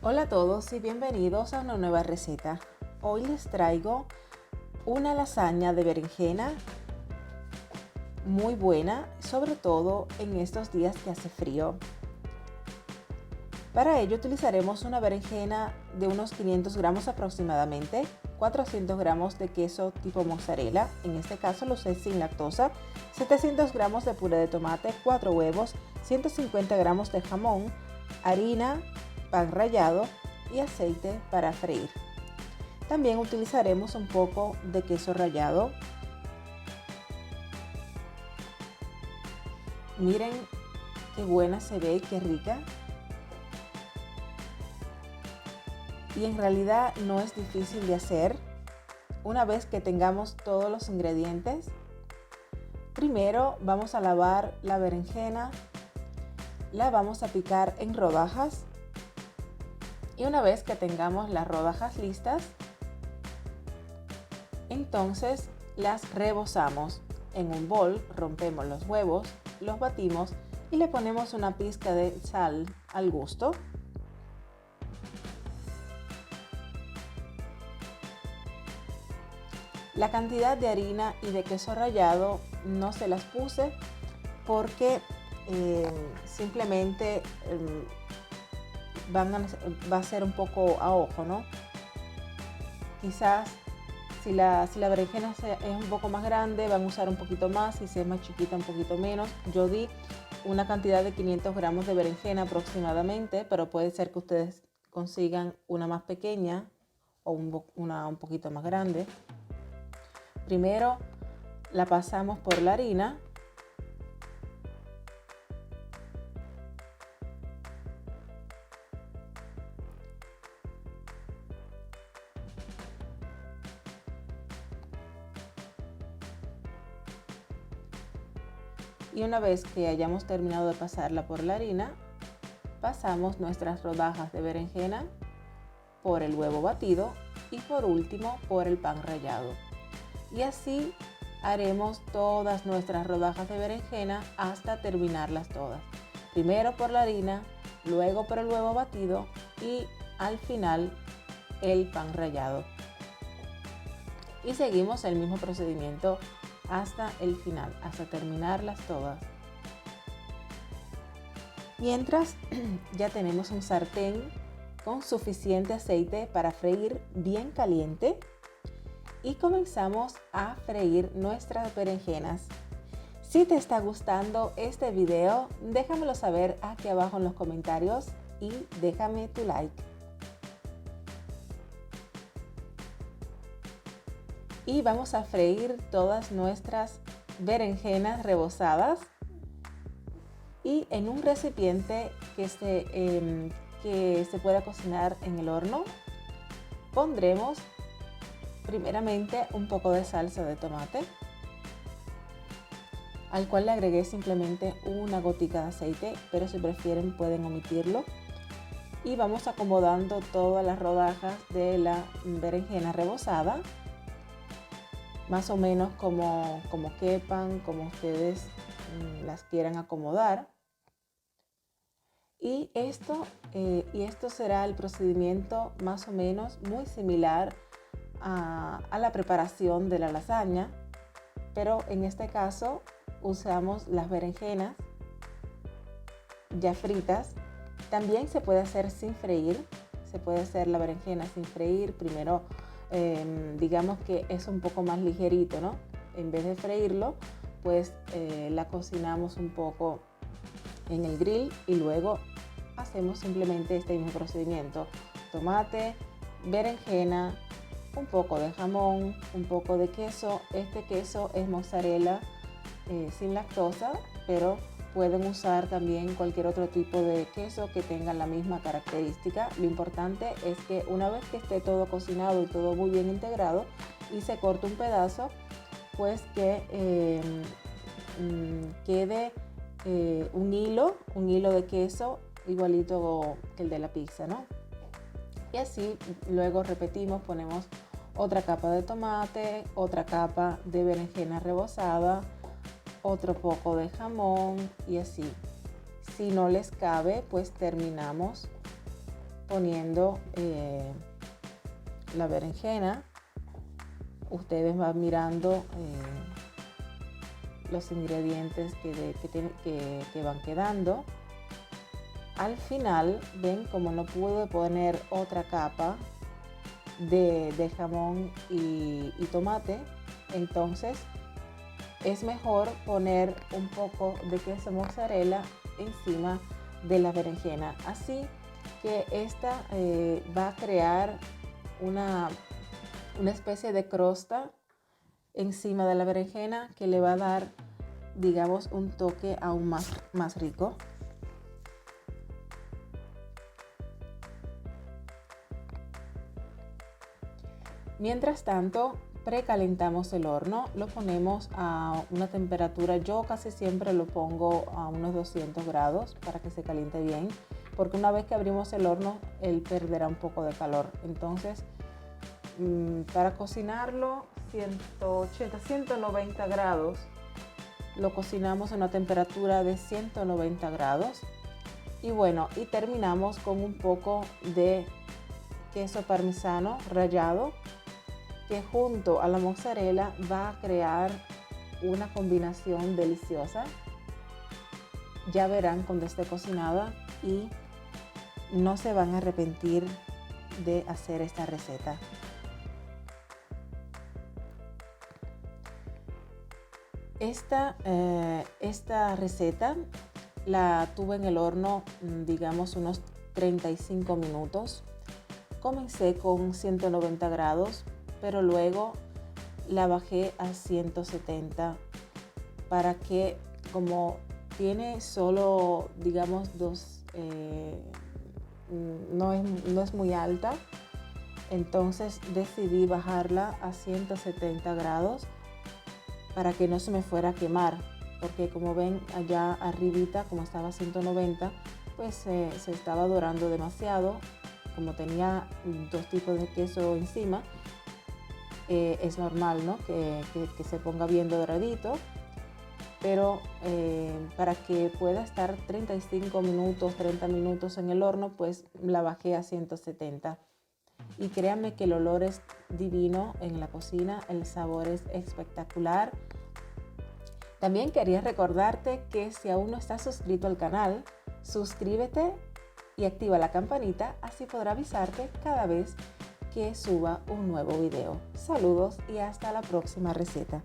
Hola a todos y bienvenidos a una nueva receta. Hoy les traigo una lasaña de berenjena muy buena, sobre todo en estos días que hace frío. Para ello utilizaremos una berenjena de unos 500 gramos aproximadamente, 400 gramos de queso tipo mozzarella, en este caso lo usé sin lactosa, 700 gramos de puré de tomate, 4 huevos, 150 gramos de jamón, harina, pan rallado y aceite para freír. También utilizaremos un poco de queso rallado. Miren qué buena se ve y qué rica. Y en realidad no es difícil de hacer. Una vez que tengamos todos los ingredientes, primero vamos a lavar la berenjena, la vamos a picar en rodajas. Y una vez que tengamos las rodajas listas, entonces las rebozamos en un bol, rompemos los huevos, los batimos y le ponemos una pizca de sal al gusto. La cantidad de harina y de queso rallado no se las puse porque simplemente va a ser un poco a ojo, ¿no? Quizás si la berenjena es un poco más grande van a usar un poquito más, si es más chiquita un poquito menos. Yo di una cantidad de 500 gramos de berenjena aproximadamente, pero puede ser que ustedes consigan una más pequeña o una un poquito más grande. Primero la pasamos por la harina. Y una vez que hayamos terminado de pasarla por la harina, pasamos nuestras rodajas de berenjena por el huevo batido y por último por el pan rallado. Y así haremos todas nuestras rodajas de berenjena hasta terminarlas todas. Primero por la harina, luego por el huevo batido y al final el pan rallado. Y seguimos el mismo procedimiento hasta el final, hasta terminarlas todas. Mientras ya tenemos un sartén con suficiente aceite para freír bien caliente y comenzamos a freír nuestras berenjenas. Si te está gustando este video, déjamelo saber aquí abajo en los comentarios y déjame tu like. Y vamos a freír todas nuestras berenjenas rebozadas y en un recipiente que se pueda cocinar en el horno pondremos primeramente un poco de salsa de tomate, al cual le agregué simplemente una gotica de aceite, pero si prefieren pueden omitirlo. Y vamos acomodando todas las rodajas de la berenjena rebozada, más o menos como quepan, como ustedes las quieran acomodar. Y esto será el procedimiento más o menos muy similar a la preparación de la lasaña, pero en este caso usamos las berenjenas ya fritas. También se puede hacer sin freír, se puede hacer la berenjena sin freír. Primero digamos que es un poco más ligerito, ¿no? En vez de freírlo, pues la cocinamos un poco en el grill y luego hacemos simplemente este mismo procedimiento: tomate, berenjena, un poco de jamón, un poco de queso. Este queso es mozzarella sin lactosa, pero pueden usar también cualquier otro tipo de queso que tenga la misma característica. Lo importante es que una vez que esté todo cocinado y todo muy bien integrado y se corte un pedazo, pues que quede un hilo de queso igualito que el de la pizza, ¿no? Y así luego repetimos, ponemos otra capa de tomate, otra capa de berenjena rebozada, otro poco de jamón y así. Si no les cabe, pues terminamos poniendo la berenjena. Ustedes van mirando los ingredientes que van quedando. Al final, ven como no pude poner otra capa de jamón y tomate, entonces es mejor poner un poco de queso mozzarella encima de la berenjena. Así que esta va a crear una especie de crosta encima de la berenjena que le va a dar, digamos, un toque aún más rico. Mientras tanto, precalentamos el horno, lo ponemos a una temperatura, yo casi siempre lo pongo a unos 200 grados para que se caliente bien, porque una vez que abrimos el horno, él perderá un poco de calor. Entonces, para cocinarlo 180, 190 grados, lo cocinamos a una temperatura de 190 grados. Y bueno, y terminamos con un poco de queso parmesano rallado, que junto a la mozzarella va a crear una combinación deliciosa. Ya verán cuando esté cocinada y no se van a arrepentir de hacer esta receta. Esta receta la tuve en el horno, digamos, unos 35 minutos. Comencé con 190 grados, pero luego la bajé a 170 para que, como tiene solo, digamos, no es muy alta, entonces decidí bajarla a 170 grados para que no se me fuera a quemar, porque como ven allá arribita, como estaba a 190, pues se estaba dorando demasiado. Como tenía dos tipos de queso encima, es normal, ¿no? que se ponga bien doradito, pero para que pueda estar 35 minutos, 30 minutos en el horno, pues la bajé a 170. Y créanme que el olor es divino en la cocina, el sabor es espectacular. También quería recordarte que si aún no estás suscrito al canal, suscríbete y activa la campanita, así podrá avisarte cada vez que suba un nuevo video. Saludos y hasta la próxima receta.